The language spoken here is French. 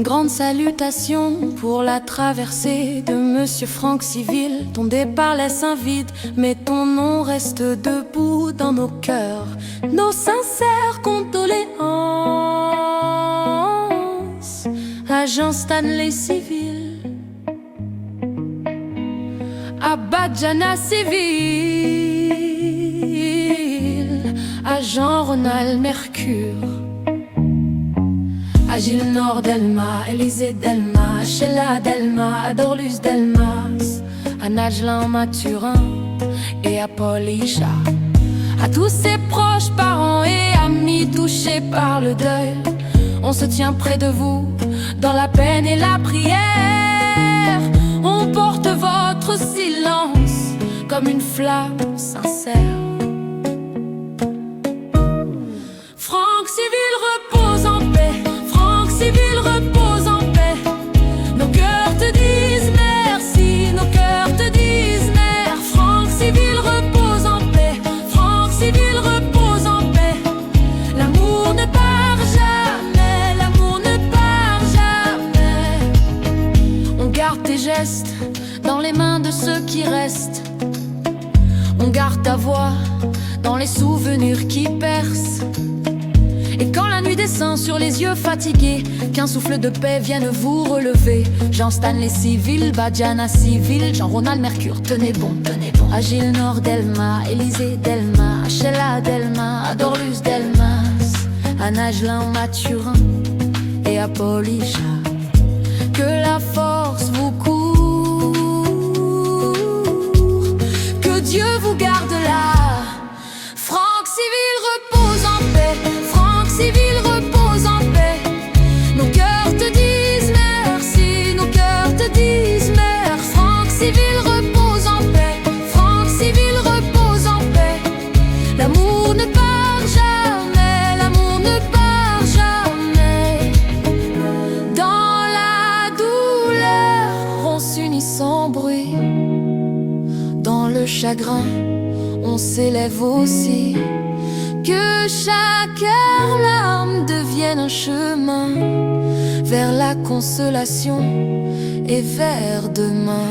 grande salutation pour la traversée de Monsieur Franck Civil. Ton départ laisse un vide, mais ton nom reste debout dans nos cœurs. Nos sincères condoléances, agent Stanley Civil, Abadjana Civil, agent Ronald Mercure, Agile Nord Delma, Élysée Delma, Sheila Delma, Adorlus Delmas, à Nagelin Mathurin et à Paul Isha. À tous ses proches, parents et amis touchés par le deuil, on se tient près de vous dans la peine et la prière. On porte votre silence comme une flamme sincère. Franck Civil repose en paix, Franck Civil repose en paix. Nos cœurs te disent merci, nos cœurs te disent merci. Franck Civil repose en paix, Franck Civil repose en paix. L'amour ne part jamais, l'amour ne part jamais. On garde tes gestes dans les mains de ceux qui restent. On garde ta voix dans les souvenirs qui percent. Et quand la nuit descend sur les yeux fatigués, qu'un souffle de paix vienne vous relever. Jean Stanley Civil, Badjana Civil, Jean Ronald Mercure, tenez bon, tenez bon. Agile Nord Delma, Élysée Delma, Sheila Delma, Adorlus Delmas, à Nagelin Mathurin et à Paul Isha. Que la force vous court, que Dieu vous garde là. Franck Civil repose en paix, Franck Civil repose en paix. Nos cœurs te disent merci, nos cœurs te disent merci. Franck Civil repose en paix, Franck Civil repose en paix. L'amour ne part jamais, l'amour ne part jamais. Dans la douleur, on s'unit sans bruit. Dans le chagrin, on s'élève aussi. Que chaque larme devienne un chemin vers la consolation et vers demain.